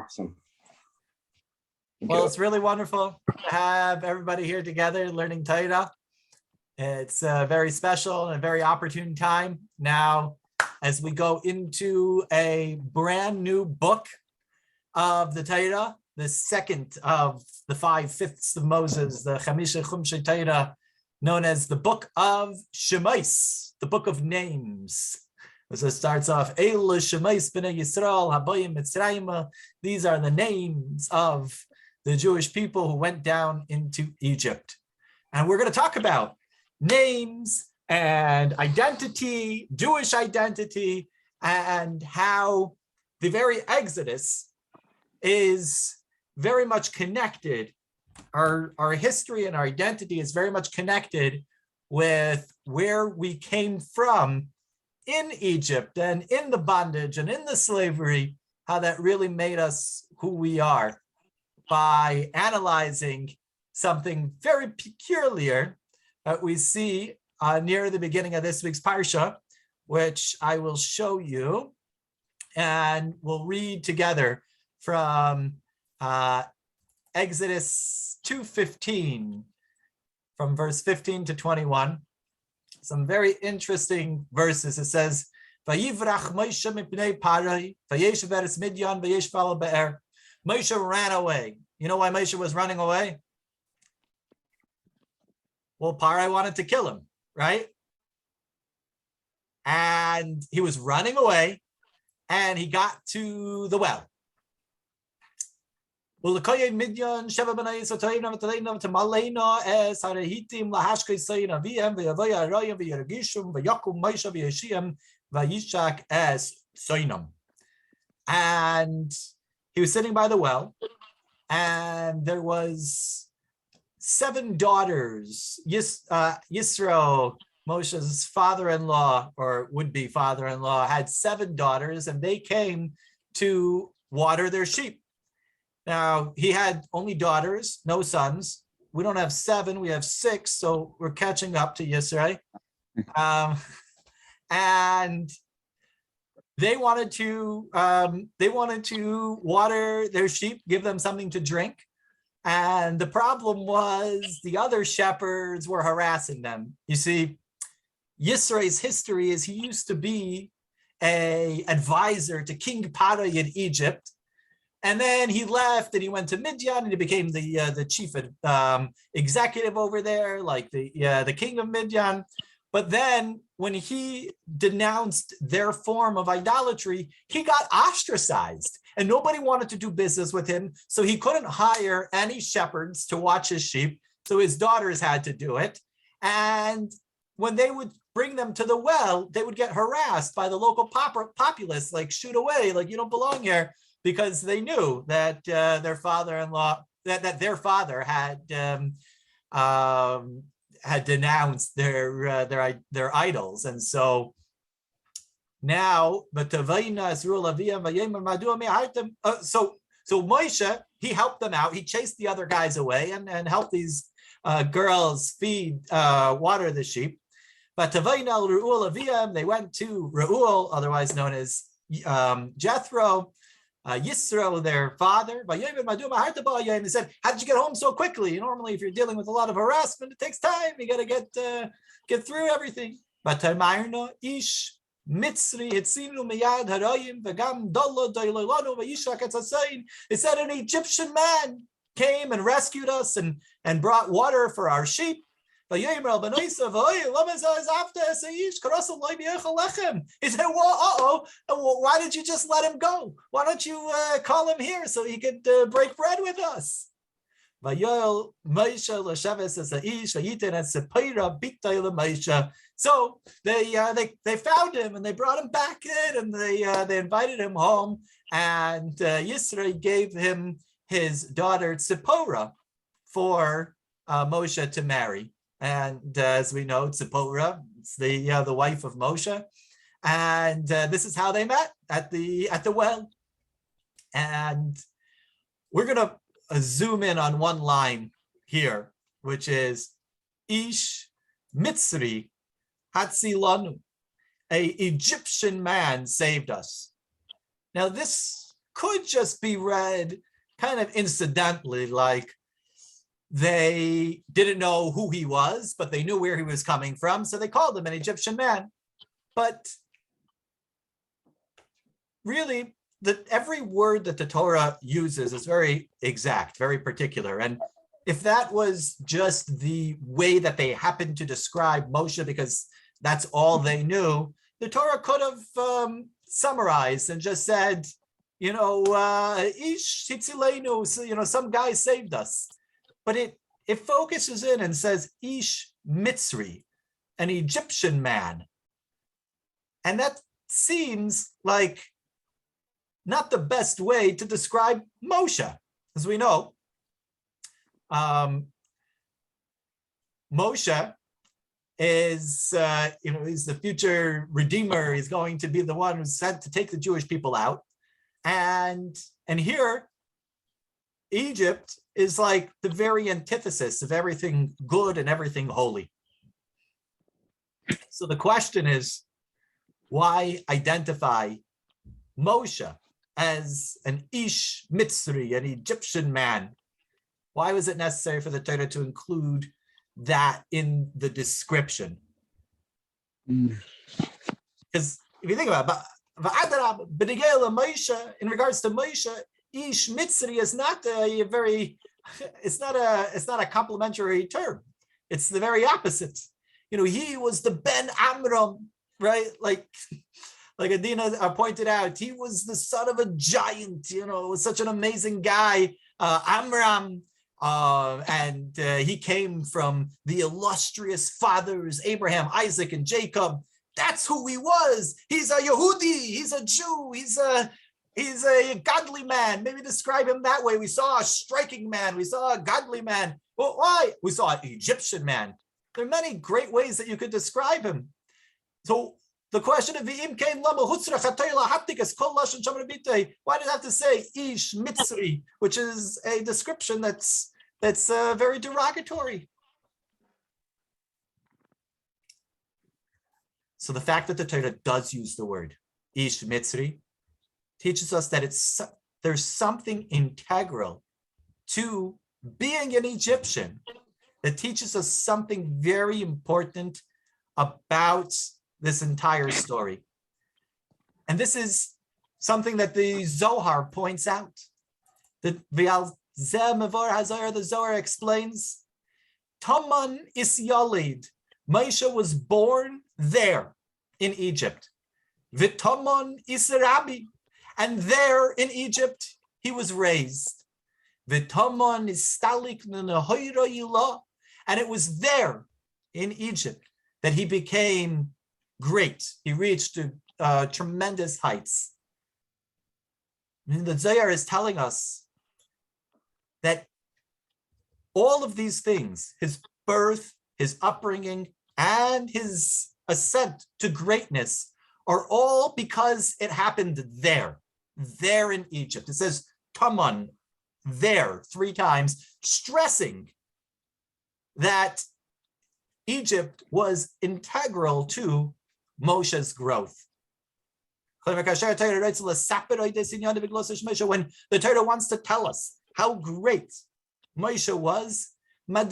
Awesome. Well, it's really wonderful to have everybody here together learning Torah. It's a very special and a very opportune time now as we go into a brand new book of the Torah, the second of the 5/5 of Moses, the Chamisha Chumshei Torah, known as the Book of Shemais, the Book of Names. So it starts off, Eila Shemais B'nai Yisrael Habayim Mitzrayim. These are the names of the Jewish people who went down into Egypt. And we're going to talk about names and identity, Jewish identity, and how the very Exodus is very much connected. Our history and our identity is very much connected with where we came from in Egypt and in the bondage and in the slavery, how that really made us who we are by analyzing something very peculiar that we see near the beginning of this week's Parsha, which I will show you, and we'll read together from Exodus 2:15, from verse 15 to 21. Some very interesting verses. It says, "Vayivrach Moshe mipnei Parai, vayeshev eretz Midyan, vayeshval be'er." Moshe ran away. You know why Moshe was running away? Well, Parai wanted to kill him, right? And he was running away, and he got to the well. And he was sitting by the well, and there was 7 daughters. Yisro, Moshe's father-in-law, or would-be father-in-law, had 7 daughters, and they came to water their sheep. Now, he had only daughters, no sons. We don't have 7, we have 6, so we're catching up to Yisro. And they wanted to water their sheep, give them something to drink. And the problem was the other shepherds were harassing them. You see, Yisro's history is he used to be an advisor to King Paro in Egypt. And then he left and he went to Midian and he became the chief executive over there, like the king of Midian. But then when he denounced their form of idolatry, he got ostracized and nobody wanted to do business with him. So he couldn't hire any shepherds to watch his sheep. So his daughters had to do it. And when they would bring them to the well, they would get harassed by the local populace, like shoot away, like you don't belong here, because they knew that their father-in-law, that their father had denounced their idols. And so now, so Moshe, he helped them out. He chased the other guys away and helped these girls water the sheep. But they went to Reuel, otherwise known as Jethro, Yisro, their father. They said, "How did you get home so quickly? Normally, if you're dealing with a lot of harassment, it takes time. You got to get through everything." But ish Mitzri hitzinu miyad harayim v'gam dolo doilolanu v'yishak etzasein. It said an Egyptian man came and rescued us and brought water for our sheep. He said, "Whoa, why did you just let him go? Why don't you call him here so he could break bread with us?" So they found him and they brought him back in and they invited him home, and Yisro gave him his daughter Tzipporah for Moshe to marry. And as we know, Tzipporah, it's the wife of Moshe, and this is how they met at the well. And we're gonna zoom in on one line here, which is Ish Mitzri Hatzilanu, a Egyptian man saved us. Now this could just be read kind of incidentally, like they didn't know who he was, but they knew where he was coming from, so they called him an Egyptian man. But really, every word that the Torah uses is very exact, very particular. And if that was just the way that they happened to describe Moshe because that's all they knew, the Torah could have summarized and just said, Ish Hitzilenu, some guy saved us. But it focuses in and says Ish Mitzri, an Egyptian man. And that seems like not the best way to describe Moshe. As we know, Moshe is, he's the future redeemer. He's going to be the one who's sent to take the Jewish people out. And here, Egypt is like the very antithesis of everything good and everything holy. So the question is, why identify Moshe as an Ish Mitzri, an Egyptian man? Why was it necessary for the Torah to include that in the description? Because if you think about it, in regards to Moshe, Ish Mitzri is not a very, it's not a complimentary term. It's the very opposite. He was the Ben Amram, right? Like Adina pointed out, he was the son of a giant, was such an amazing guy, Amram. And he came from the illustrious fathers, Abraham, Isaac, and Jacob. That's who he was. He's a Yehudi, he's a Jew, he's a godly man. Maybe describe him that way. We saw a striking man, we saw a godly man. Well, why? We saw an Egyptian man. There are many great ways that you could describe him. So the question of why does it have to say Ish Mitzri, which is a description that's very derogatory? So the fact that the Torah does use the word Ish Mitzri teaches us that there's something integral to being an Egyptian that teaches us something very important about this entire story. And this is something that the Zohar points out. The Zohar explains, Taman is Yalid. Moshe was born there in Egypt. V'taman is Rabbi. And there in Egypt, he was raised. V'taman is Stalik Nehoira Yilah. And it was there in Egypt that he became great. He reached tremendous heights. And the Zohar is telling us that all of these things, his birth, his upbringing, and his ascent to greatness, are all because it happened there in Egypt. It says Taman, there, 3 times, stressing that Egypt was integral to Moshe's growth. When the Torah wants to tell us how great Moshe was, the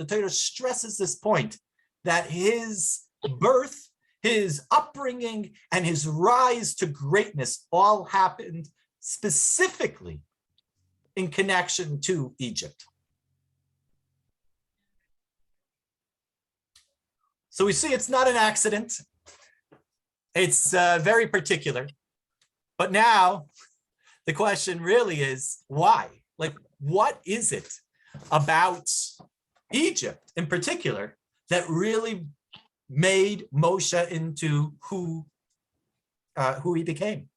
Torah stresses this point, that his birth, his upbringing, and his rise to greatness all happened specifically in connection to Egypt. So we see it's not an accident. It's very particular. But now the question really is why? Like, what is it about Egypt in particular that really made Moshe into who he became?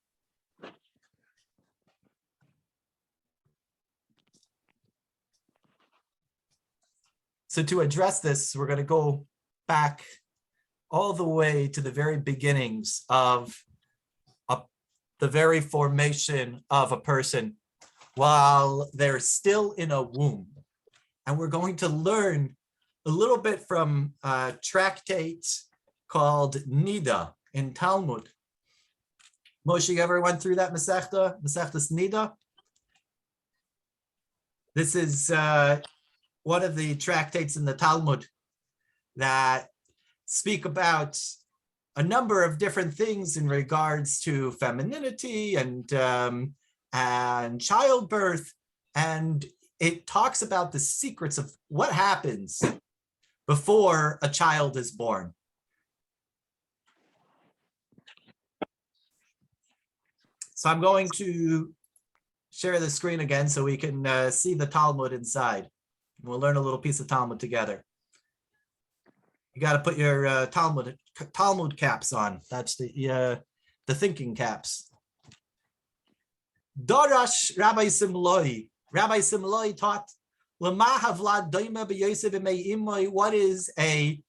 So to address this, we're going to go back all the way to the very beginnings of the very formation of a person while they're still in a womb. And we're going to learn a little bit from a tractate called Nida in Talmud. Moshe, you ever went through that Masechtas Nida? This is one of the tractates in the Talmud that speak about a number of different things in regards to femininity and childbirth, and it talks about the secrets of what happens before a child is born. So I'm going to share the screen again so we can see the Talmud inside. We'll learn a little piece of Talmud together. You got to put your Talmud caps on. That's the thinking caps. Darash Rabbi Simloi. Rabbi Simloi taught what is an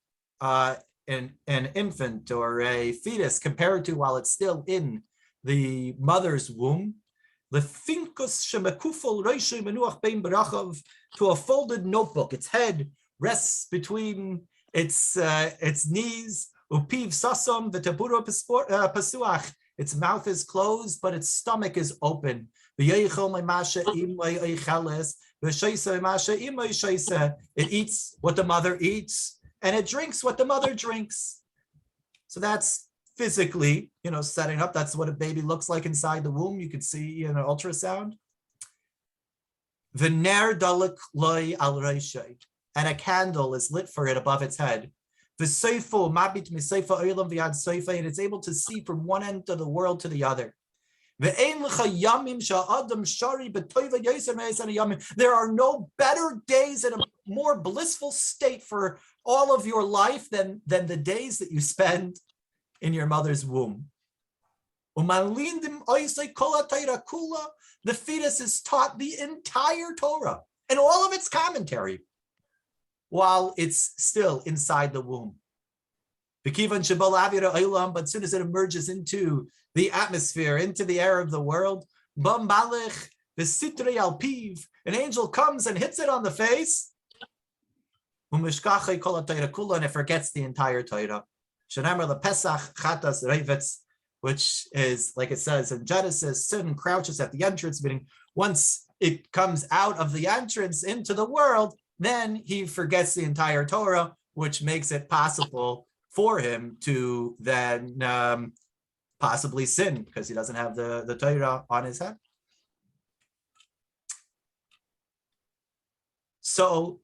infant or a fetus compared to while it's still in the mother's womb. To a folded notebook. Its head rests between its knees. Its mouth is closed, but its stomach is open. It eats what the mother eats, and it drinks what the mother drinks. So that's physically, setting up. That's what a baby looks like inside the womb. You can see in an ultrasound. V'ner dalek loy al reishai, and a candle is lit for it above its head. V'seifo mabit miseifa olam v'yad seifa, and it's able to see from one end of the world to the other. There are no better days and a more blissful state for all of your life than the days that you spend in your mother's womb. The fetus is taught the entire Torah and all of its commentary while it's still inside the womb. But as soon as it emerges into the atmosphere, into the air of the world, an angel comes and hits it on the face, and it forgets the entire Torah. Which is, like it says in Genesis, sin crouches at the entrance, meaning once it comes out of the entrance into the world, then he forgets the entire Torah, which makes it possible for him to then possibly sin because he doesn't have the Torah on his head. So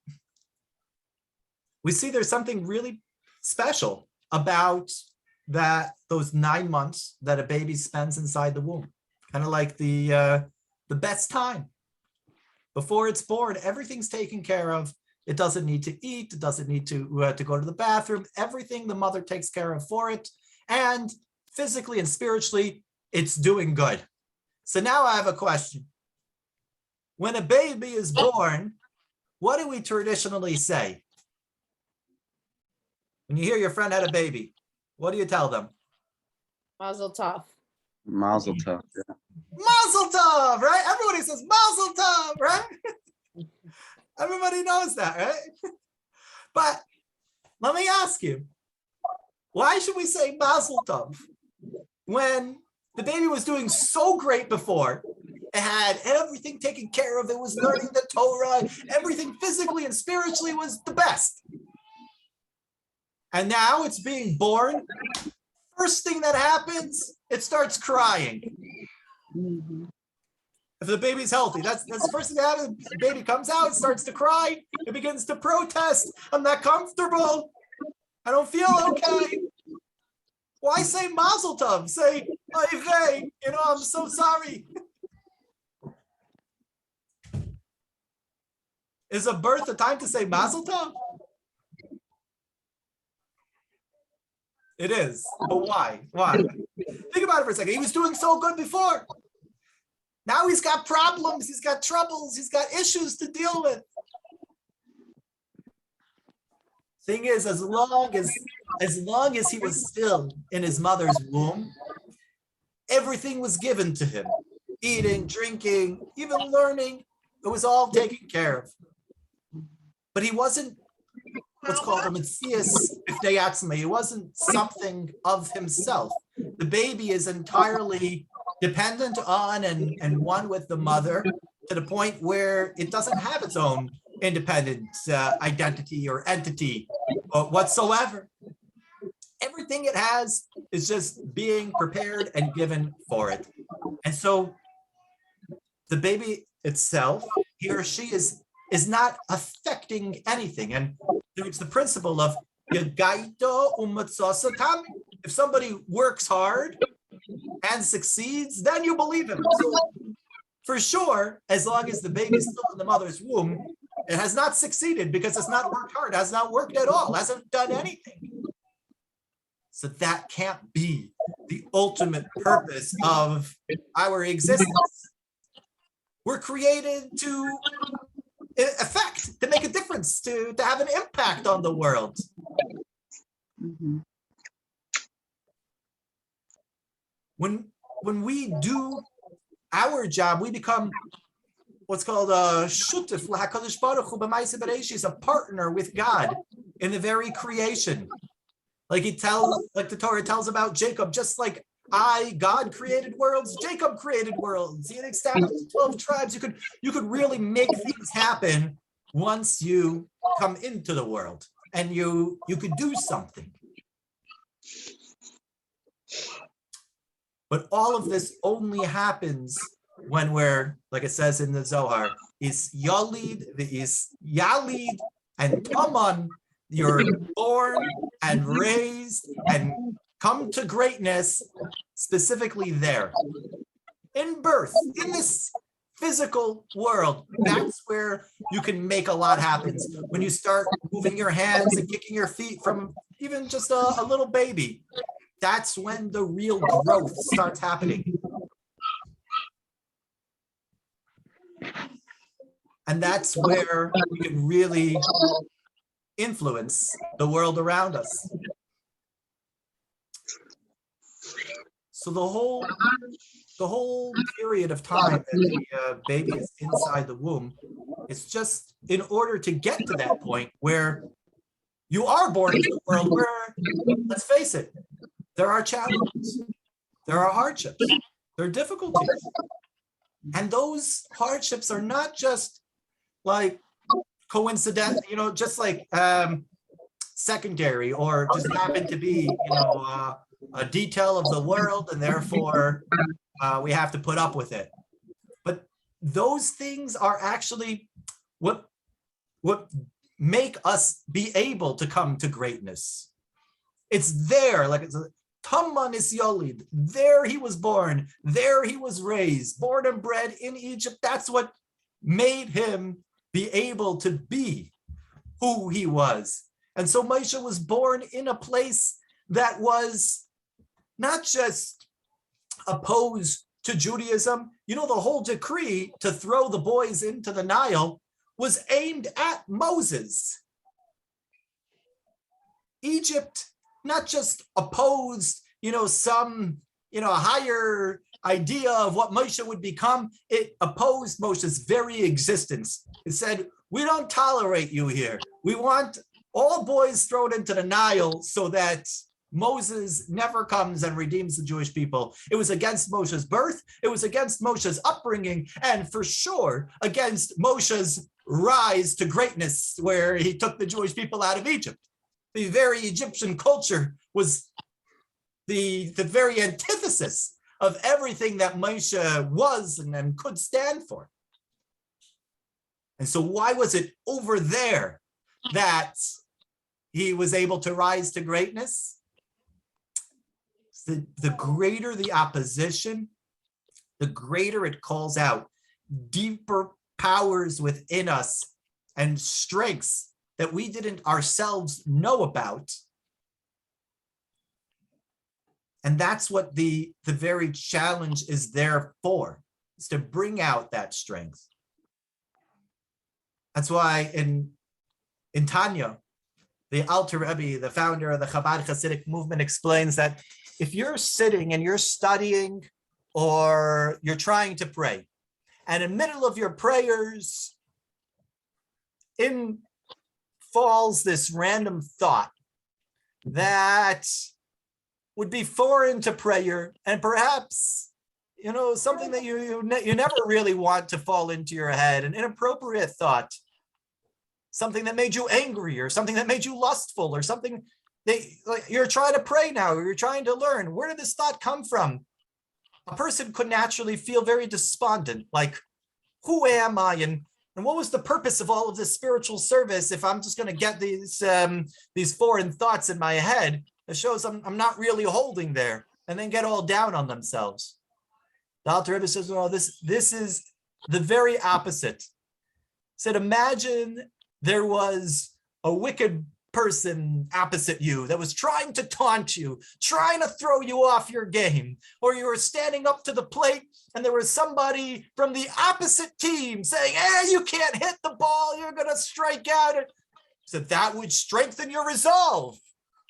we see there's something really special about those 9 months that a baby spends inside the womb, kind of like the best time before it's born. Everything's taken care of. It doesn't need to eat. It doesn't need to go to the bathroom. Everything the mother takes care of for it, and physically and spiritually, it's doing good. So now I have a question. When a baby is born, what do we traditionally say? When you hear your friend had a baby, what do you tell them? Mazel tov. Mazel tov. Yeah. Mazel tov, right? Everybody says Mazel tov, right? Everybody knows that, right? But let me ask you, why should we say Mazel tov when the baby was doing so great before? It had everything taken care of. It was learning the Torah. Everything physically and spiritually was the best. And now it's being born. First thing that happens, it starts crying. Mm-hmm. If the baby's healthy, that's the first thing that happens. The baby comes out, it starts to cry. It begins to protest. I'm not comfortable. I don't feel okay. Why say Mazel Tov? Say, oy vey, I'm so sorry. Is a birth a time to say Mazel Tov? It is, but why? Why? Think about it for a second. He was doing so good before. Now he's got problems, he's got troubles, he's got issues to deal with. Thing is, as long as he was still in his mother's womb, everything was given to him. Eating, drinking, even learning, it was all taken care of. But he wasn't what's called a Metzias B'fnei Atzma. He wasn't something of himself. The baby is entirely dependent on and one with the mother to the point where it doesn't have its own independent identity or entity whatsoever. Everything it has is just being prepared and given for it. And so the baby itself, he or she is not affecting anything. And it's the principle of if somebody works hard and succeeds, then you believe him. So for sure, as long as the baby is still in the mother's womb, it has not succeeded because it's not worked hard, has not worked at all, hasn't done anything. So that can't be the ultimate purpose of our existence. We're created to affect, to make a difference, to have an impact on the world. Mhm. When we do our job, we become what's called a shutef l'hakadosh baruch hu b'maaseh bereishis, a partner with God in the very creation. Like the Torah tells about Jacob, just like God created worlds, Jacob created worlds. He established 12 tribes. You could really make things happen once you come into the world and you could do something. But all of this only happens when we're, like it says in the Zohar, is Yalid, is Yalid and Taman, you're born and raised and come to greatness specifically there. In birth, in this physical world, that's where you can make a lot happen. When you start moving your hands and kicking your feet from even just a little baby, that's when the real growth starts happening. And that's where we can really influence the world around us. So the whole period of time that the baby is inside the womb is just in order to get to that point where you are born into the world where, let's face it, there are challenges, there are hardships, there are difficulties. And those hardships are not just like coincidental, just like secondary or just happen to be, a detail of the world, and therefore we have to put up with it. But those things are actually what make us be able to come to greatness. It's there, like it's Taman is Yalid. There he was born, there he was raised, born and bred in Egypt. That's what made him be able to be who he was. And so Moshe was born in a place that was not just opposed to Judaism. The whole decree to throw the boys into the Nile was aimed at Moses. Egypt not just opposed, some, higher idea of what Moshe would become. It opposed Moshe's very existence. It said, we don't tolerate you here. We want all boys thrown into the Nile so that Moses never comes and redeems the Jewish people. It was against Moshe's birth. It was against Moshe's upbringing, and for sure against Moshe's rise to greatness, where he took the Jewish people out of Egypt. The very Egyptian culture was the very antithesis of everything that Moshe was and could stand for. And so why was it over there that he was able to rise to greatness? The greater the opposition, the greater it calls out deeper powers within us and strengths that we didn't ourselves know about. And that's what the very challenge is there for, is to bring out that strength. That's why in Tanya, the Alter Rebbe, the founder of the Chabad Hasidic movement, explains that if you're sitting and you're studying or you're trying to pray, and in the middle of your prayers, in falls this random thought that would be foreign to prayer, and perhaps, something that you never really want to fall into your head, an inappropriate thought, something that made you angry, or something that made you lustful, or something that, like, you're trying to pray now, or you're trying to learn. Where did this thought come from? A person could naturally feel very despondent, like, who am I, and what was the purpose of all of this spiritual service if I'm just going to get these foreign thoughts in my head? It shows I'm not really holding there, and then get all down on themselves. The Alter Rebbe says, "No, this is the very opposite." He said, imagine there was a wicked person opposite you that was trying to taunt you, trying to throw you off your game, or you were standing up to the plate and there was somebody from the opposite team saying, "Hey, you can't hit the ball, you're going to strike out." So that would strengthen your resolve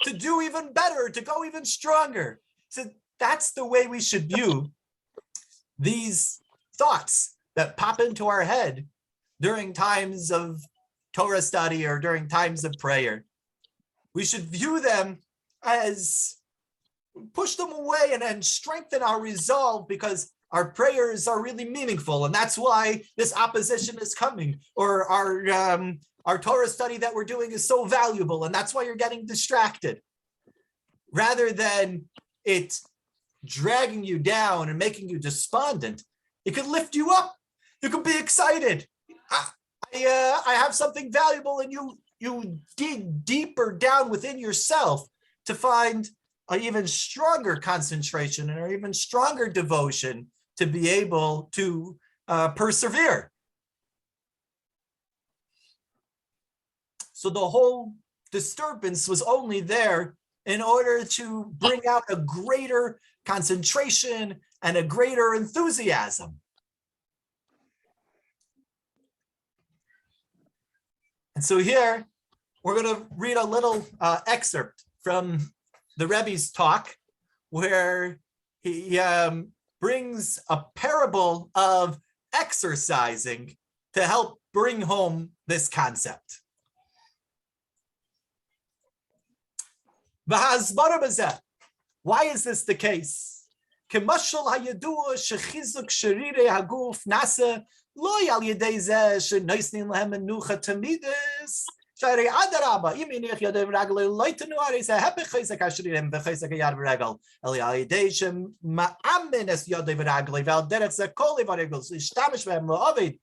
to do even better, to go even stronger. So that's the way we should view these thoughts that pop into our head during times of Torah study or during times of prayer. We should view them as push them away and strengthen our resolve, because our prayers are really meaningful, and that's why this opposition is coming, or our Torah study that we're doing is so valuable, and that's why you're getting distracted. Rather than it dragging you down and making you despondent, it could lift you up. You could be excited. I have something valuable, and you dig deeper down within yourself to find an even stronger concentration and an even stronger devotion to be able to persevere. So the whole disturbance was only there in order to bring out a greater concentration and a greater enthusiasm. And so here, we're going to read a little excerpt from the Rebbe's talk, where he brings a parable of exercising to help bring home this concept. Why is this the case? Loy al yedei zeh shenoisnin lehem menucha tamidus. Shari adarabba, iminich yodei v'ragel loitenu aris hepech chayzak ashririm v'chayzak yad v'ragel. Eli al yedei shem ma'amin es yodei v'ragel v'al derech zeh kol v'ragel ishtamish v'hem lo'ovid.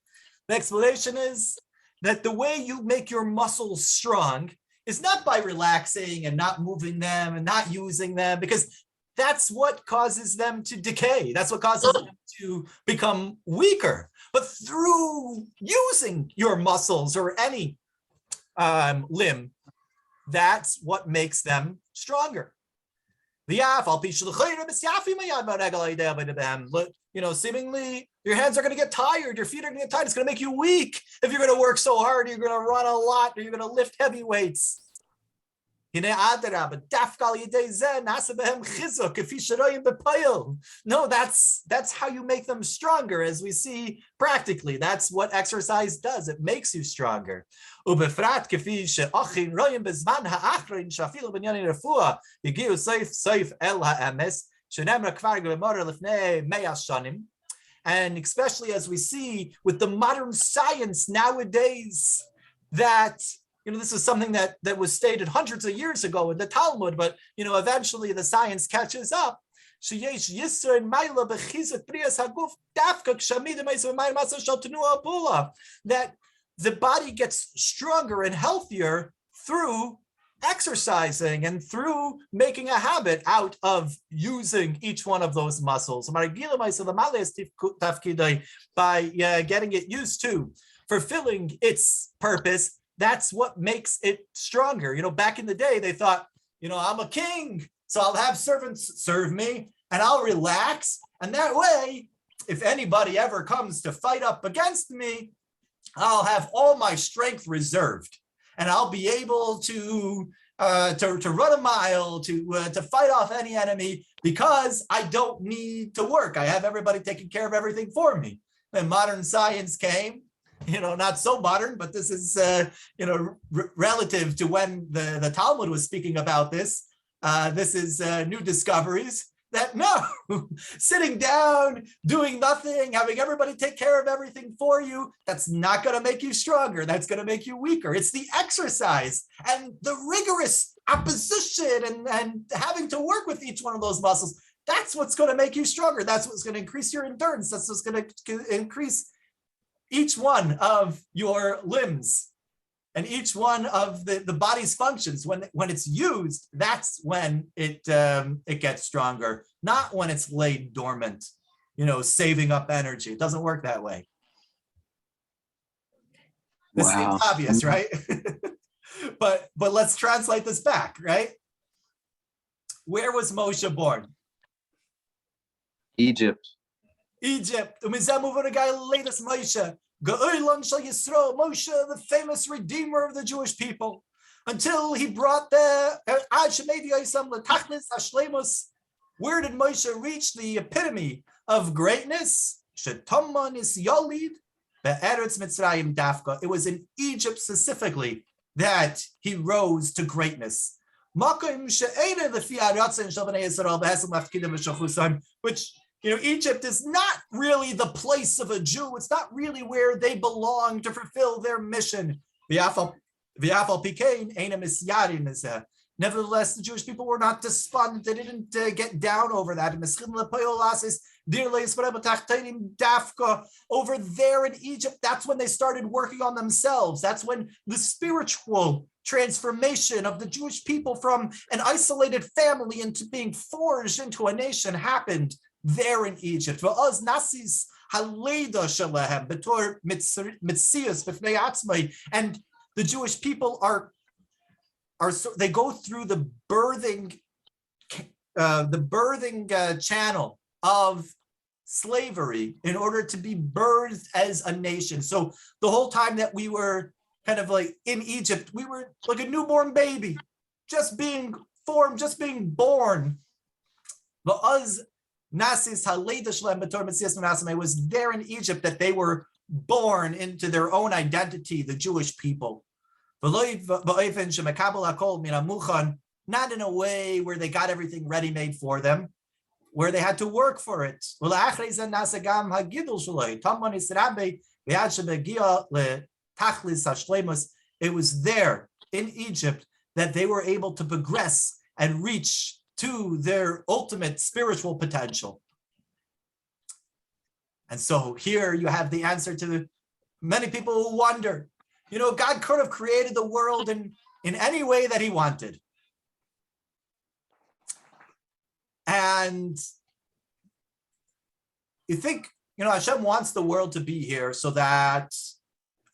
The explanation is that the way you make your muscles strong is not by relaxing and not moving them and not using them, because that's what causes them to decay. That's what causes them to become weaker. But through using your muscles or any limb, that's what makes them stronger. Seemingly your hands are going to get tired, your feet are going to get tired. It's going to make you weak if you're going to work so hard, you're going to run a lot, or you're going to lift heavy weights. No, that's how you make them stronger, as we see practically. That's what exercise does. It makes you stronger. And especially as we see with the modern science nowadays, that this is something that was stated hundreds of years ago in the Talmud, but eventually the science catches up. That the body gets stronger and healthier through exercising and through making a habit out of using each one of those muscles. By getting it used to fulfilling its purpose, that's what makes it stronger. Back in the day, they thought, I'm a king, so I'll have servants serve me and I'll relax. And that way, if anybody ever comes to fight up against me, I'll have all my strength reserved and I'll be able to run a mile, to fight off any enemy, because I don't need to work. I have everybody taking care of everything for me. When modern science came, not so modern, but this is, relative to when the Talmud was speaking about this. This is new discoveries that no, sitting down, doing nothing, having everybody take care of everything for you, that's not going to make you stronger. That's going to make you weaker. It's the exercise and the rigorous opposition and having to work with each one of those muscles. That's what's going to make you stronger. That's what's going to increase your endurance. That's what's going to increase each one of your limbs and each one of the body's functions. When it's used, that's when it gets stronger, not when it's laid dormant, saving up energy. It doesn't work that way. This seems obvious, right? but let's translate this back, right? Where was Moshe born? Egypt. Egypt. Moshe, the famous redeemer of the Jewish people, until he brought the where did Moshe reach the epitome of greatness? It was in Egypt specifically that he rose to greatness. Which, Egypt is not really the place of a Jew. It's not really where they belong to fulfill their mission. Nevertheless, the Jewish people were not despondent. They didn't get down over that. Over there in Egypt, that's when they started working on themselves. That's when the spiritual transformation of the Jewish people from an isolated family into being forged into a nation happened there in Egypt. And the Jewish people they go through the birthing channel of slavery in order to be birthed as a nation. So the whole time that we were kind of like in Egypt, we were like a newborn baby, just being formed, just being born. It was there in Egypt that they were born into their own identity, the Jewish people. Not in a way where they got everything ready-made for them, where they had to work for it. It was there in Egypt that they were able to progress and reach to their ultimate spiritual potential. And so here you have the answer to many people who wonder, God could have created the world in any way that he wanted. And you think, Hashem wants the world to be here so that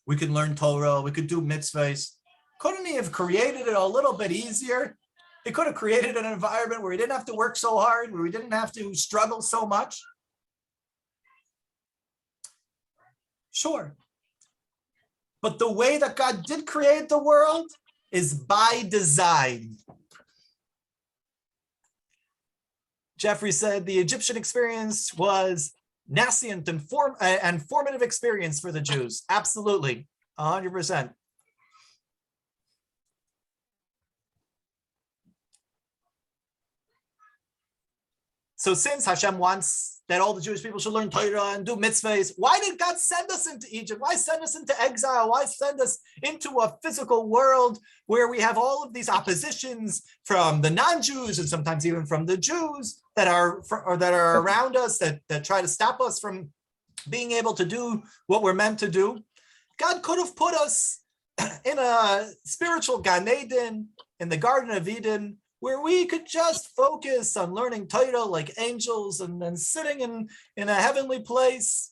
we can learn Torah, we could do mitzvahs. Couldn't he have created it a little bit easier? He could have created an environment where we didn't have to work so hard, where we didn't have to struggle so much. Sure. But the way that God did create the world is by design. Jeffrey said the Egyptian experience was nascent and formative experience for the Jews. Absolutely, 100%. So since Hashem wants that all the Jewish people should learn Torah and do mitzvahs, why did God send us into Egypt? Why send us into exile? Why send us into a physical world where we have all of these oppositions from the non-Jews and sometimes even from the Jews that are around us that try to stop us from being able to do what we're meant to do? God could have put us in a spiritual Gan Eden, in the Garden of Eden, where we could just focus on learning Torah like angels and then sitting in a heavenly place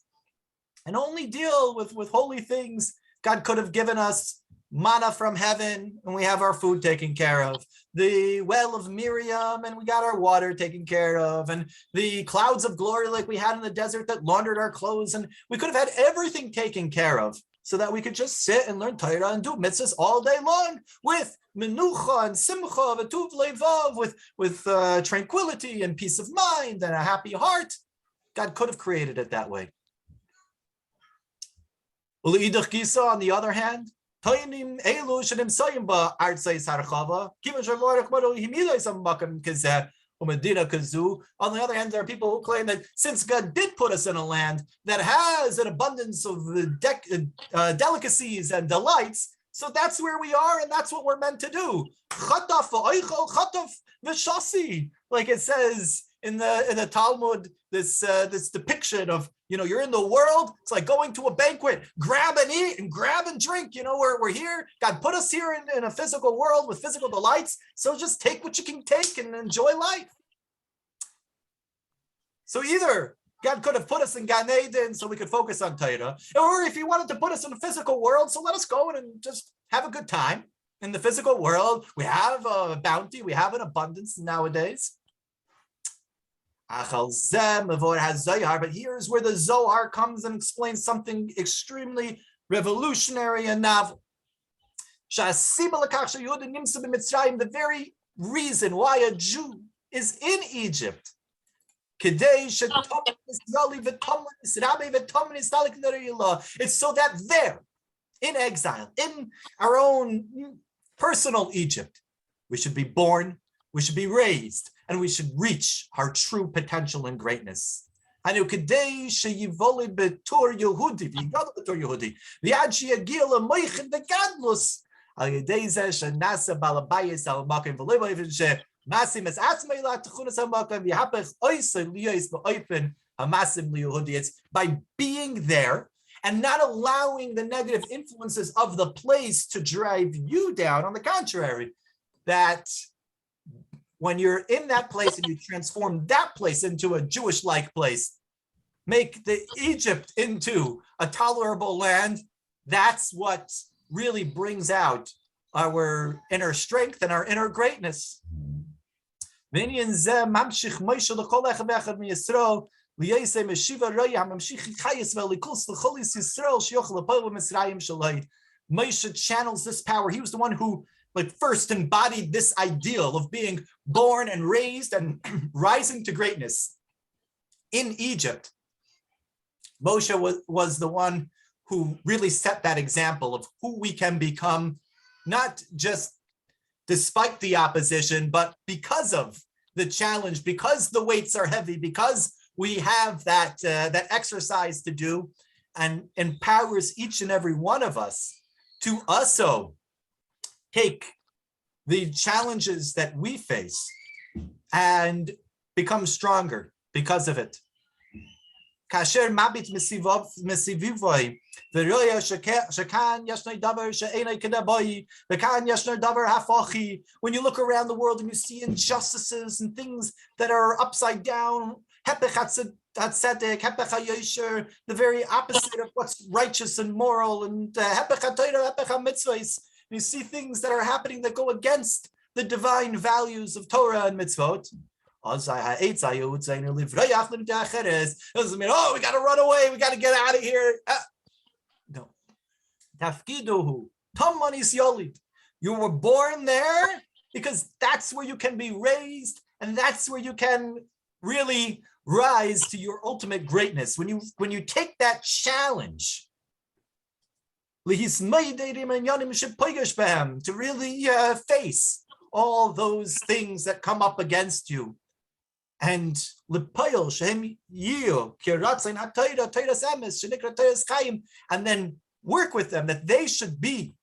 and only deal with holy things. God could have given us manna from heaven and we have our food taken care of. The well of Miriam and we got our water taken care of. And the clouds of glory like we had in the desert that laundered our clothes. And we could have had everything taken care of so that we could just sit and learn Torah and do mitzvahs all day long with menucha and simcha, v'tuv levav, with tranquility and peace of mind and a happy heart. God could have created it that way. Uleidach Gisa, on the other hand, Toinim Elu Shanim Soyimba Artsai Sarachava, Kivan Sharlorach Mado Himila Sambakam Kaza, Umadina Kazu. On the other hand, there are people who claim that since God did put us in a land that has an abundance of delicacies and delights, so that's where we are, and that's what we're meant to do. Chataf Chataf V'Shasi, like it says in the Talmud, this depiction of, you're in the world. It's like going to a banquet, grab and eat and grab and drink. We're here. God put us here in a physical world with physical delights. So just take what you can take and enjoy life. So either God could have put us in Gan Eden so we could focus on Torah, or if he wanted to put us in a physical world, so let us go and just have a good time. In the physical world, we have a bounty, we have an abundance nowadays. But here's where the Zohar comes and explains something extremely revolutionary and novel. The very reason why a Jew is in Egypt, it's so that there, in exile, in our own personal Egypt, we should be born, we should be raised, and we should reach our true potential and greatness. And it's by being there and not allowing the negative influences of the place to drive you down. On the contrary, that when you're in that place and you transform that place into a Jewish-like place, make the Egypt into a tolerable land, that's what really brings out our inner strength and our inner greatness. Moshe channels this power. He was the one who first embodied this ideal of being born and raised and rising to greatness in Egypt. Moshe was the one who really set that example of who we can become, not just despite the opposition, but because of the challenge, because the weights are heavy, because we have that exercise to do, and empowers each and every one of us to also take the challenges that we face and become stronger because of it. Kasher mabit mesivivoi v'roya shekan yashnei davar she'enei kedaboy v'kan yashnei davar hafachi. When you look around the world and you see injustices and things that are upside down, hepech hatzedek, hepech hayosher, the very opposite of what's righteous and moral, and hepech haTorah, hepech hamitzvos. You see things that are happening that go against the divine values of Torah and mitzvot. Doesn't mean, oh, we got to run away, we got to get out of here. No. You were born there because that's where you can be raised, and that's where you can really rise to your ultimate greatness. When you take that challenge, to really face all those things that come up against you, and then work with them, that they should be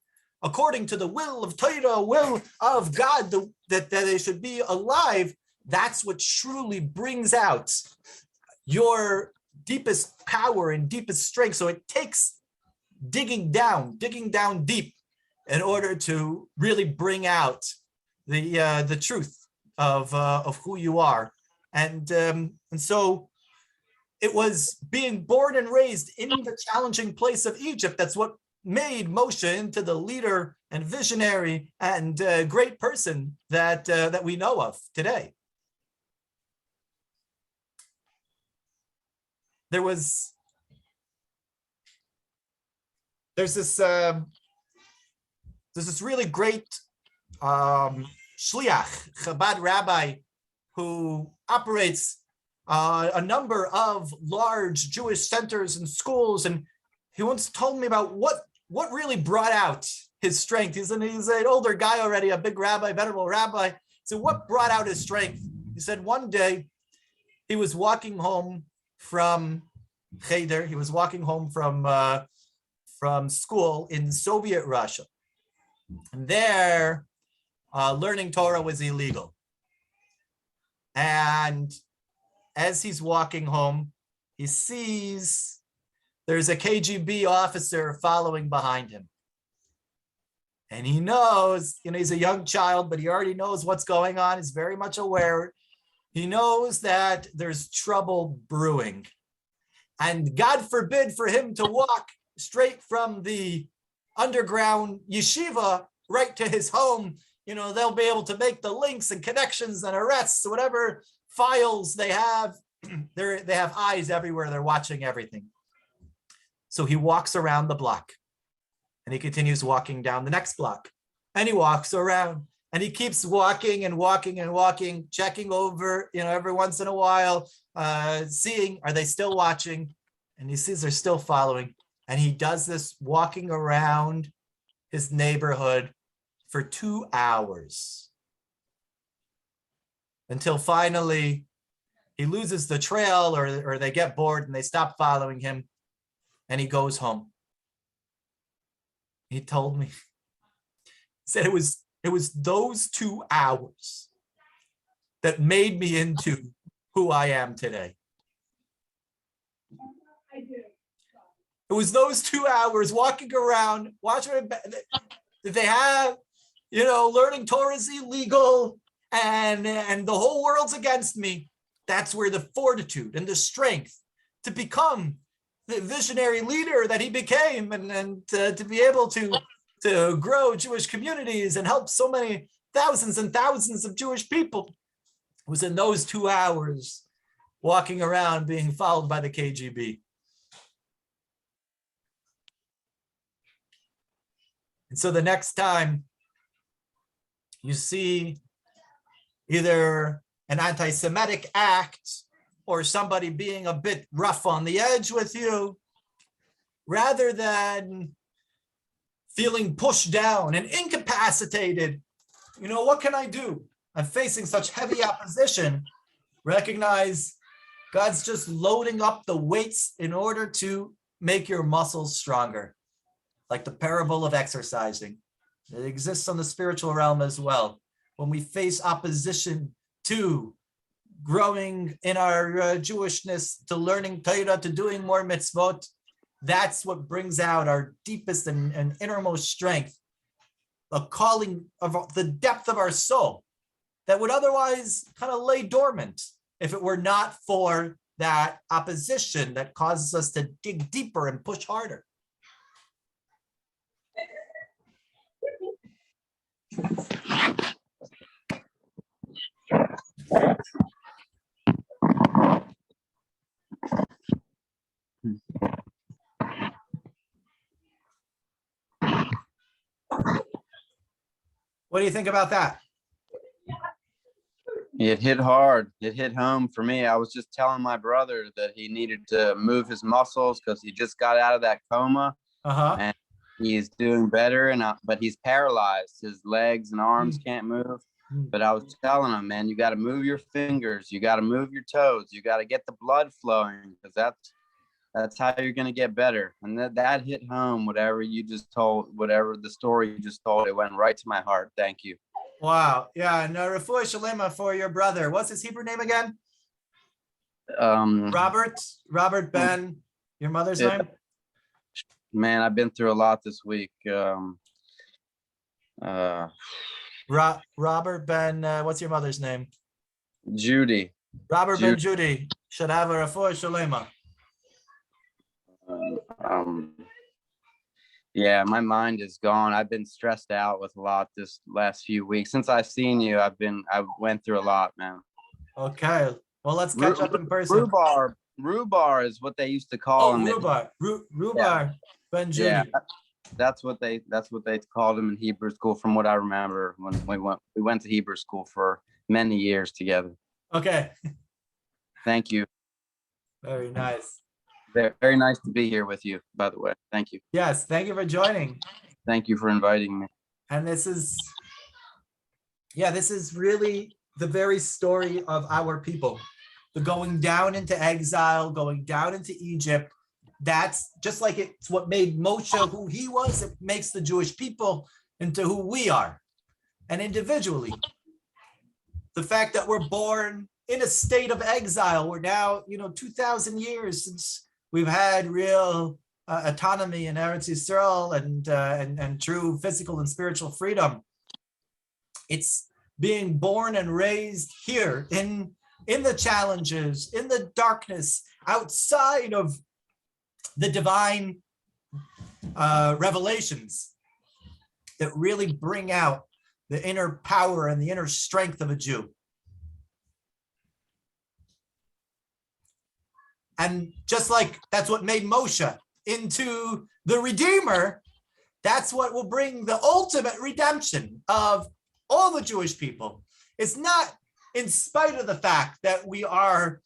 according to the will of Torah, will of God, that they should be alive. That's what truly brings out your deepest power and deepest strength. So it takes digging down deep in order to really bring out the truth of who you are. And so it was being born and raised in the challenging place of Egypt that's what made Moshe into the leader and visionary and great person that we know of today. There's this really great shliach, Chabad rabbi, who operates a number of large Jewish centers and schools, and he once told me about what really brought out his strength. He's an older guy already, a big rabbi, venerable rabbi. So what brought out his strength? He said one day he was walking home from Cheder. He was walking home from school in Soviet Russia. And there, learning Torah was illegal. And as he's walking home, he sees there's a KGB officer following behind him. And he knows, he's a young child, but he already knows what's going on. He's very much aware. He knows that there's trouble brewing. And God forbid for him to walk straight from the underground yeshiva right to his home. They'll be able to make the links and connections and arrests, whatever files they have. They have eyes everywhere. They're watching everything. So he walks around the block. And he continues walking down the next block. And he walks around. And he keeps walking and walking and walking, checking over, every once in a while, seeing, are they still watching? And he sees they're still following. And he does this walking around his neighborhood for 2 hours. Until finally he loses the trail, or they get bored and they stop following him. And he goes home. He told me, he said it was those 2 hours that made me into who I am today. It was those 2 hours walking around, watching that they have, learning Torah is illegal and the whole world's against me. That's where the fortitude and the strength to become the visionary leader that he became, and to be able to grow Jewish communities and help so many thousands and thousands of Jewish people was in those 2 hours walking around being followed by the KGB. And so the next time you see either an anti-Semitic act or somebody being a bit rough on the edge with you, rather than feeling pushed down and incapacitated, what can I do? I'm facing such heavy opposition. Recognize God's just loading up the weights in order to make your muscles stronger. Like the parable of exercising. It exists on the spiritual realm as well. When we face opposition to growing in our Jewishness, to learning Torah, to doing more mitzvot, that's what brings out our deepest and innermost strength, a calling of the depth of our soul that would otherwise kind of lay dormant if it were not for that opposition that causes us to dig deeper and push harder. What do you think about that? It hit hard. It hit home for me. I was just telling my brother that he needed to move his muscles because he just got out of that coma. And he's doing better, but he's paralyzed. His legs and arms can't move. But I was telling him, man, you got to move your fingers. You got to move your toes. You got to get the blood flowing, because that's how you're going to get better. And that hit home, whatever you just told, whatever the story you just told, it went right to my heart. Thank you. Wow. Yeah. And refuah shalema for your brother. What's his Hebrew name again? Robert Ben. Your mother's name? Man, I've been through a lot this week. Robert Ben, what's your mother's name? Judy. Robert Ben Judy. Should have a refuah shalema. Yeah, my mind is gone. I've been stressed out with a lot this last few weeks. Since I've seen you, I went through a lot, man. Okay. Well, let's catch up in person. Rhubarb is what they used to call him. Rhubarb. Rhubarb Ben Judy. Yeah, that's what they called him in Hebrew school, from what I remember when we went to Hebrew school for many years together. Okay. Thank you. Very nice. Very nice to be here with you, by the way. Thank you. Yes, thank you for joining. Thank you for inviting me. And this is really the very story of our people. The going down into exile, going down into Egypt. That's just like it's what made Moshe who he was. It makes the Jewish people into who we are. And individually, the fact that we're born in a state of exile, we're now, 2,000 years since we've had real autonomy in Eretz Yisrael and true physical and spiritual freedom. It's being born and raised here in the challenges, in the darkness, outside of the divine revelations that really bring out the inner power and the inner strength of a Jew. And just like that's what made Moshe into the Redeemer, that's what will bring the ultimate redemption of all the Jewish people. It's not in spite of the fact that we are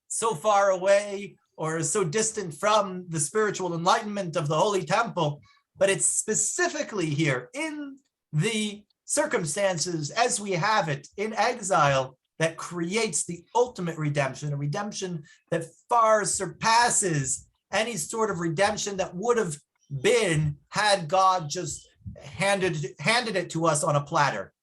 so far away or so distant from the spiritual enlightenment of the Holy Temple, but it's specifically here in the circumstances as we have it in exile that creates the ultimate redemption, a redemption that far surpasses any sort of redemption that would have been had God just handed it to us on a platter.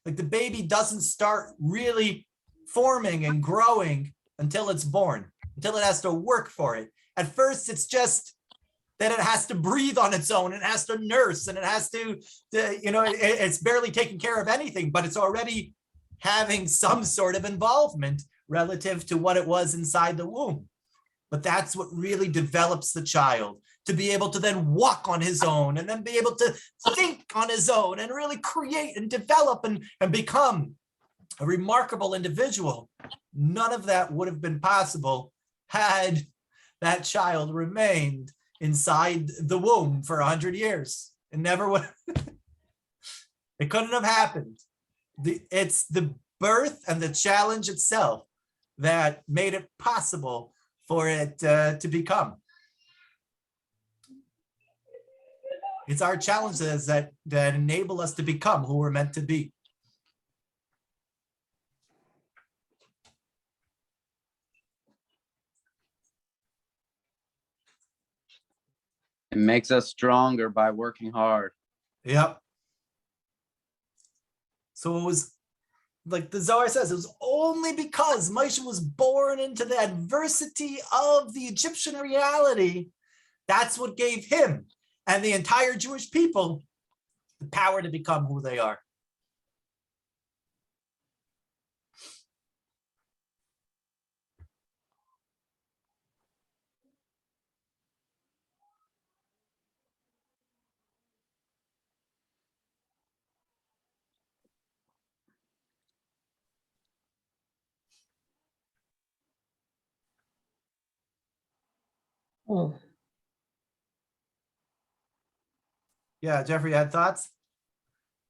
Like the baby doesn't start really forming and growing until it's born, until it has to work for it. At first, it's just that it has to breathe on its own, it has to nurse, and it has to it's barely taking care of anything, but it's already having some sort of involvement relative to what it was inside the womb. But that's what really develops the child, to be able to then walk on his own and then be able to think on his own and really create and develop and become a remarkable individual. None of that would have been possible had that child remained inside the womb for 100 years. It never would. It couldn't have happened. It's the birth and the challenge itself that made it possible for it to become. It's our challenges that enable us to become who we're meant to be. It makes us stronger by working hard. Yep. So it was like the Zohar says, it was only because Moshe was born into the adversity of the Egyptian reality. That's what gave him and the entire Jewish people the power to become who they are. Oh, Yeah, Jeffrey, you had thoughts?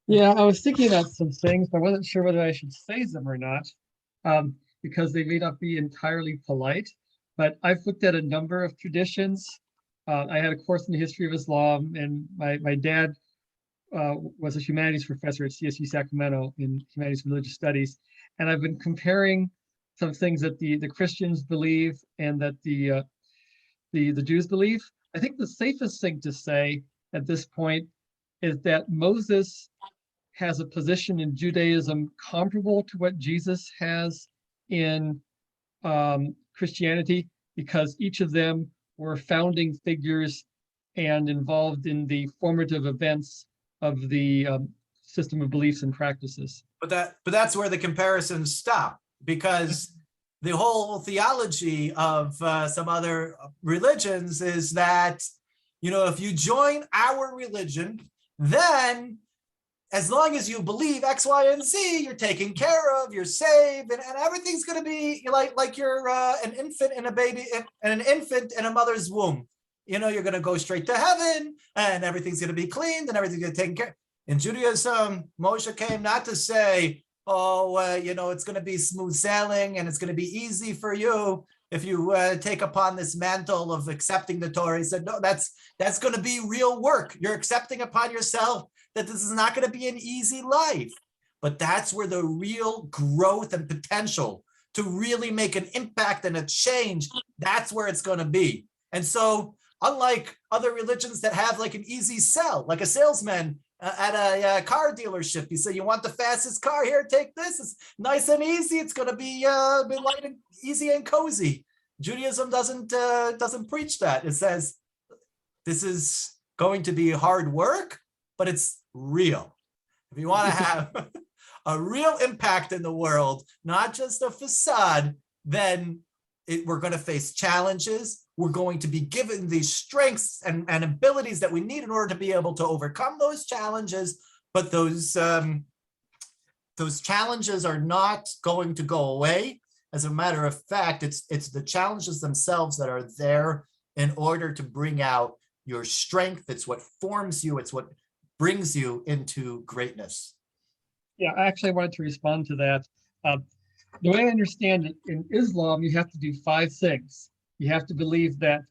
yeah, I was thinking about some things, but I wasn't sure whether I should say them or not, because they may not be entirely polite. But I've looked at a number of traditions. I had a course in the history of Islam, and my dad was a humanities professor at CSU Sacramento in humanities and religious studies. And I've been comparing some things that the Christians believe and that the Jews believe. I think the safest thing to say at this point is that Moses has a position in Judaism comparable to what Jesus has in Christianity, because each of them were founding figures and involved in the formative events of the system of beliefs and practices. But that's where the comparisons stop, because the whole theology of some other religions is that, if you join our religion, then as long as you believe X, Y, and Z, you're taken care of, you're saved, and everything's going to be like you're an infant and a baby and an infant in a mother's womb. You're going to go straight to heaven, and everything's going to be cleaned, and everything's going to take care of. In Judaism, Moshe came not to say, it's going to be smooth sailing and it's going to be easy for you. if you take upon this mantle of accepting the Torah. He said, no, that's going to be real work. You're accepting upon yourself that this is not going to be an easy life. But that's where the real growth and potential to really make an impact and a change, that's where it's going to be. And so unlike other religions that have like an easy sell, like a salesman at a car dealership, you say, you want the fastest car? Here, take this. It's nice and easy. It's going to be light and easy and cozy. Judaism doesn't preach that. It says this is going to be hard work, but it's real. If you want to have a real impact in the world, not just a facade, then we're going to face challenges. We're going to be given these strengths and abilities that we need in order to be able to overcome those challenges. But those challenges are not going to go away. As a matter of fact, it's the challenges themselves that are there in order to bring out your strength. It's what forms you. It's what brings you into greatness. Yeah, I actually wanted to respond to that. The way I understand it, in Islam, you have to do 5 things. You have to believe that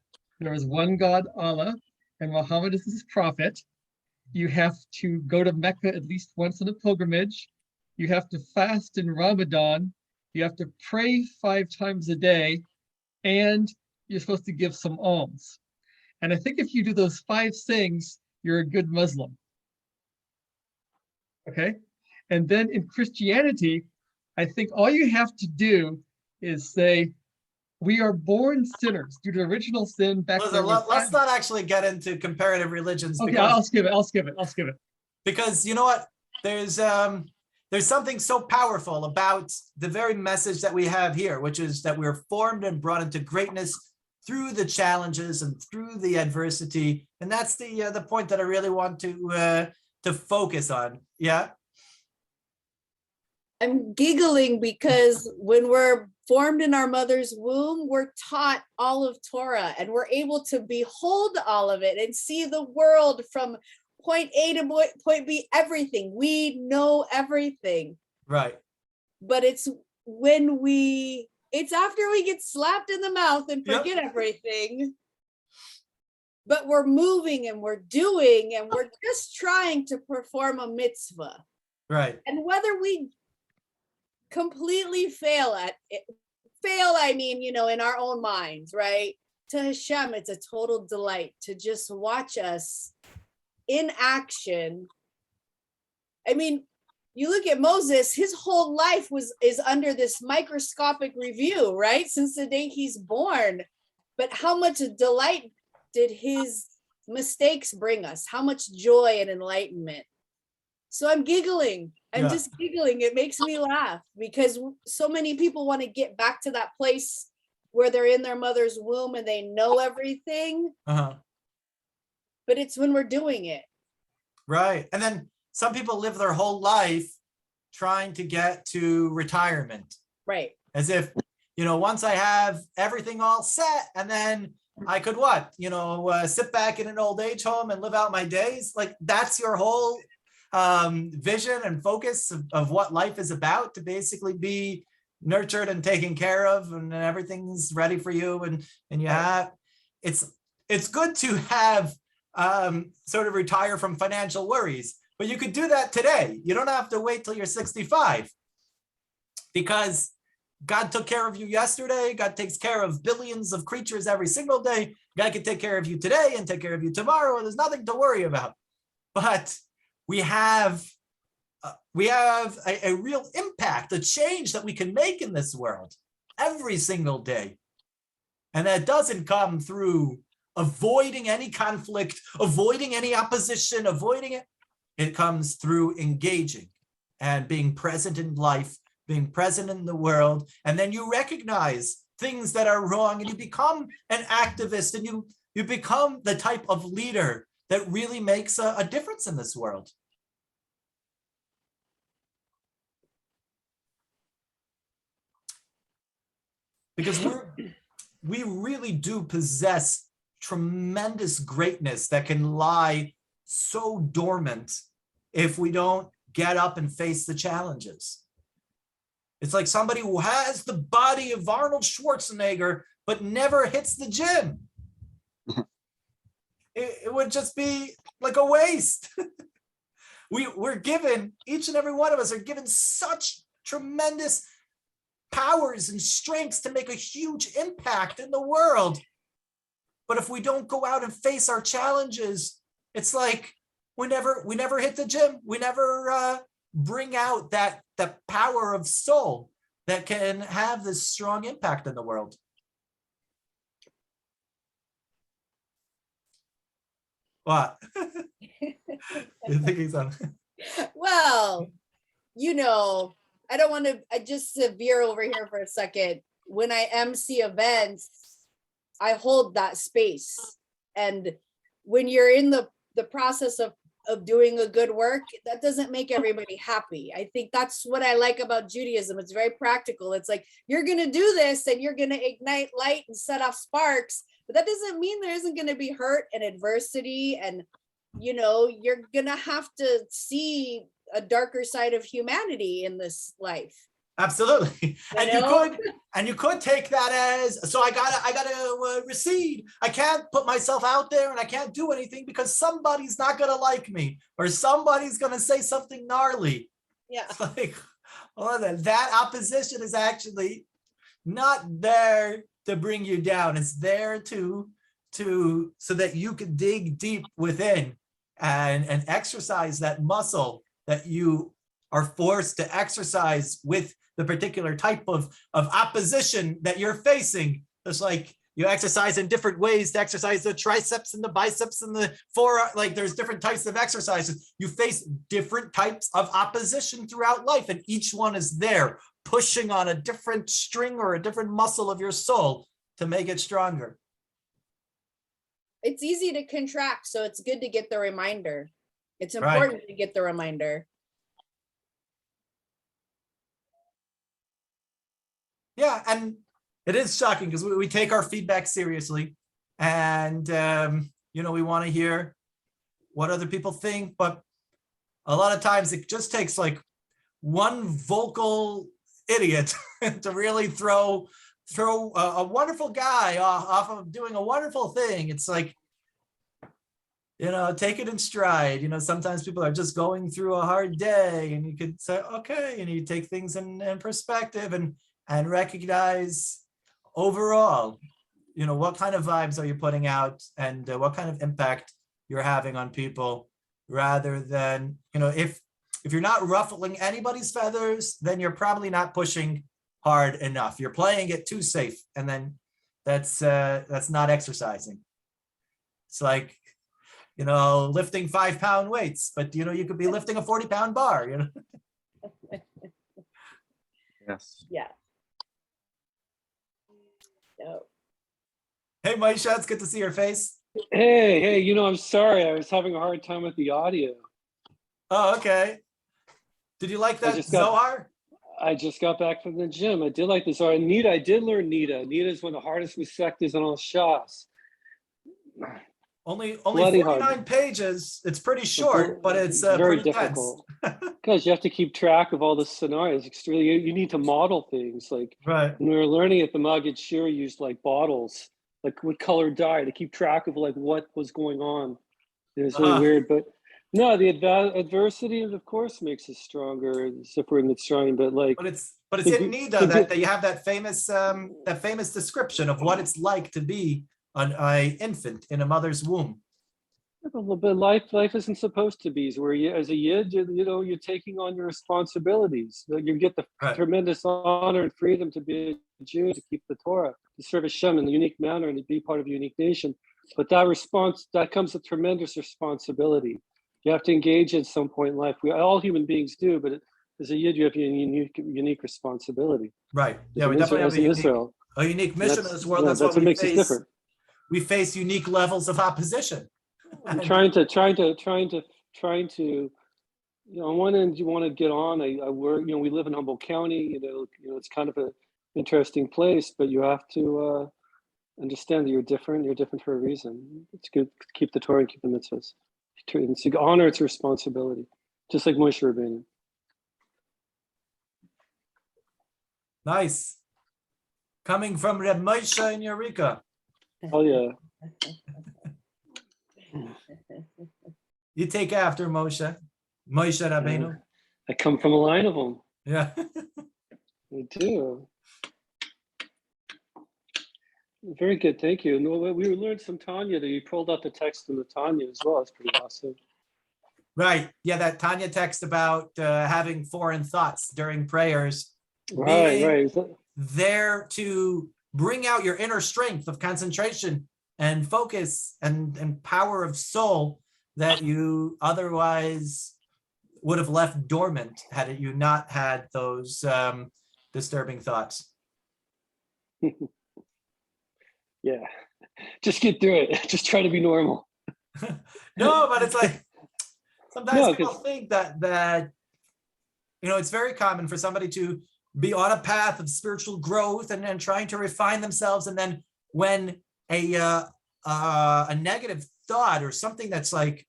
there is one God, Allah, and Muhammad is his prophet. You have to go to Mecca at least once on a pilgrimage. You have to fast in Ramadan. You have to pray 5 times a day, and you're supposed to give some alms. And I think if you do those 5 things, you're a good Muslim. Okay? And then in Christianity, I think all you have to do is say, we are born sinners due to original sin back. Listen, let's not actually get into comparative religions. Okay, I'll skip it. Because you know what? There's something so powerful about the very message that we have here, which is that we're formed and brought into greatness through the challenges and through the adversity. And that's the point that I really want to focus on. Yeah. I'm giggling because when we're formed in our mother's womb, we're taught all of Torah and we're able to behold all of it and see the world from point A to point B, everything. We know everything. Right. But it's after we get slapped in the mouth and forget everything. But we're moving and we're doing and we're just trying to perform a mitzvah. Right. And whether we completely fail at it, I mean, in our own minds, right? To Hashem, it's a total delight to just watch us in action. I mean, you look at Moses, his whole life is under this microscopic review, right? Since the day he's born. But how much delight did his mistakes bring us? How much joy and enlightenment? So I'm giggling. I'm just giggling. It makes me laugh because so many people want to get back to that place where they're in their mother's womb and they know everything. Uh-huh. But it's when we're doing it. Right. And then some people live their whole life trying to get to retirement. Right. As if, once I have everything all set and then I could sit back in an old age home and live out my days. Like that's your whole vision and focus of what life is about, to basically be nurtured and taken care of and everything's ready for you. And you have, it's good to have sort of retire from financial worries, but you could do that today. You don't have to wait till you're 65 because God took care of you yesterday. God takes care of billions of creatures every single day. God can take care of you today and take care of you tomorrow. There's nothing to worry about. But we have a real impact, a change that we can make in this world every single day. And that doesn't come through avoiding any conflict, avoiding any opposition, avoiding it. It comes through engaging and being present in life, being present in the world. And then you recognize things that are wrong and you become an activist and you become the type of leader that really makes a difference in this world. Because we really do possess tremendous greatness that can lie so dormant if we don't get up and face the challenges. It's like somebody who has the body of Arnold Schwarzenegger, but never hits the gym. It would just be like a waste. We're given, each and every one of us are given such tremendous powers and strengths to make a huge impact in the world. But if we don't go out and face our challenges, it's like we never hit the gym. We never bring out that power of soul that can have this strong impact in the world. What? You're thinking something? Well, you know, I don't want to, I just to veer over here for a second. When I MC events, I hold that space. And when you're in the process of doing a good work, that doesn't make everybody happy. I think that's what I like about Judaism. It's very practical. It's like, you're going to do this and you're going to ignite light and set off sparks, but that doesn't mean there isn't going to be hurt and adversity. And, you know, you're going to have to see a darker side of humanity in this life. Absolutely. And you could take that as, so I gotta recede. I can't put myself out there and I can't do anything because somebody's not gonna like me or somebody's gonna say something gnarly. Yeah. It's like, well, that opposition is actually not there to bring you down. It's there to so that you can dig deep within and exercise that muscle that you are forced to exercise with the particular type of opposition that you're facing. It's like you exercise in different ways to exercise the triceps and the biceps and the forearm. Like there's different types of exercises. You face different types of opposition throughout life, and each one is there pushing on a different string or a different muscle of your soul to make it stronger. It's easy to contract, so it's good to get the reminder. It's important to get the reminder. Yeah, and it is shocking because we take our feedback seriously, and you know, we want to hear what other people think, but a lot of times it just takes like one vocal idiot to really throw a wonderful guy off of doing a wonderful thing. It's like, you know, take it in stride. You know, sometimes people are just going through a hard day, and you could say, okay, and you take things in perspective and recognize overall, you know, what kind of vibes are you putting out and what kind of impact you're having on people, rather than, you know, if you're not ruffling anybody's feathers, then you're probably not pushing hard enough. You're playing it too safe, and then that's not exercising. It's like, you know, lifting 5-pound weights, but you know, you could be lifting a 40-pound bar, you know. Yes. Yeah. No. Hey, Maisha, it's good to see your face. Hey, you know, I'm sorry. I was having a hard time with the audio. Oh, okay. Did you like that Zohar? I just got back from the gym. I did like the Zohar. Nida, I did learn Nida. Nida is one of the hardest Masechtas on all Shas. Only 49 pages. It's pretty short, but it's very pretty difficult. Because you have to keep track of all the scenarios. It's really, you need to model things. Like when we were learning it, the Maggid Shir used like bottles, like with colored dye to keep track of like what was going on. It was really weird, but no, the adversity of course makes us stronger. Separate and strong, but like. But it's in Nida that you have that famous description of what it's like to be an infant in a mother's womb. A little bit. Life isn't supposed to be where you, as a yid, you're taking on your responsibilities. You get the tremendous honor and freedom to be a Jew, to keep the Torah, to serve Hashem in a unique manner, and to be part of a unique nation. But that comes with tremendous responsibility. You have to engage at some point in life. All human beings do, but as a yid, you have a unique responsibility. Right. Yeah, we definitely have a unique mission in this world. That's what makes us different. We face unique levels of opposition. I'm trying to, you know, on one end you want to get on. I work, you know, we live in Humboldt County, you know, it's kind of an interesting place, but you have to understand that you're different for a reason. It's good to keep the Torah and keep the mitzvahs. It's to honor its responsibility, just like Moshe Rabbeinu. Nice. Coming from Reb Moshe in Eureka. Oh, yeah. You take after Moshe. Moshe Rabbeinu. I come from a line of them. Yeah. I do. Very good, thank you. And we learned some Tanya that you pulled out the text in the Tanya as well. It's pretty awesome. Right. Yeah, that Tanya text about having foreign thoughts during prayers. Right, right. There to bring out your inner strength of concentration and focus and power of soul that you otherwise would have left dormant had you not had those disturbing thoughts. Yeah, just get through it. Just try to be normal. No, but it's like sometimes No, people think that it's very common for somebody to be on a path of spiritual growth and trying to refine themselves, and then when a negative thought or something that's like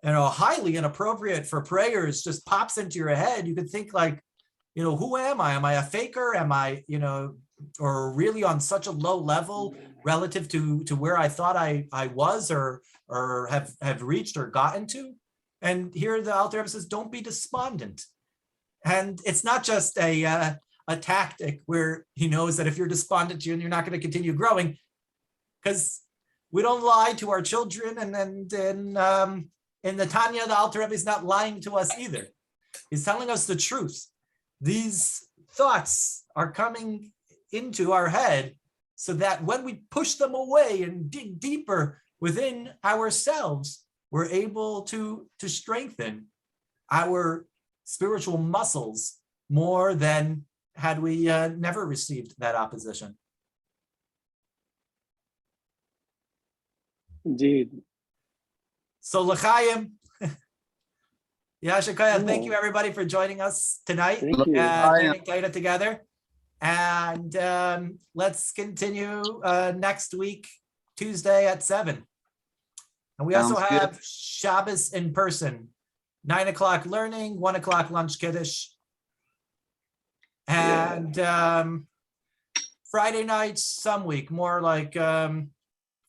highly inappropriate for prayers just pops into your head, you could think like, who am I? Am I a faker? Am I, or really on such a low level relative to where I thought I was or have reached or gotten to? And here the Alter Rebbe says, don't be despondent. And it's not just a tactic where he knows that if you're despondent, you're not going to continue growing, because we don't lie to our children. And then in the Tanya, the Alter Rebbe is not lying to us either. He's telling us the truth. These thoughts are coming into our head so that when we push them away and dig deeper within ourselves, we're able to strengthen our spiritual muscles more than had we never received that opposition. Indeed. So l'chaim. Yashikaya, thank you everybody for joining us tonight. Thank you. Learning Torah together. And let's continue next week, Tuesday at 7. And we also have Shabbos in person, 9 o'clock learning, 1 o'clock lunch kiddush. And Friday nights, some week, more like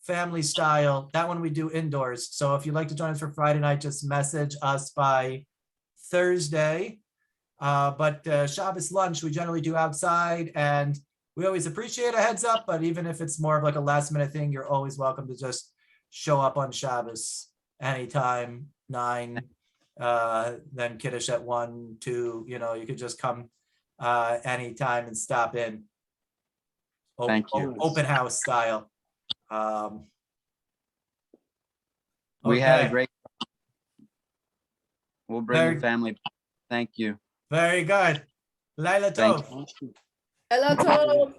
family style. That one we do indoors. So if you'd like to join us for Friday night, just message us by Thursday. But Shabbos lunch, we generally do outside, and we always appreciate a heads up, but even if it's more of like a last minute thing, you're always welcome to just show up on Shabbos anytime, 9, then Kiddush at 1, 2, you could just come anytime and stop in. Thank you. Open house style. We had a okay. great, we'll bring the family. Thank you. Very good. Laila Thank Tov. Hello, Tov.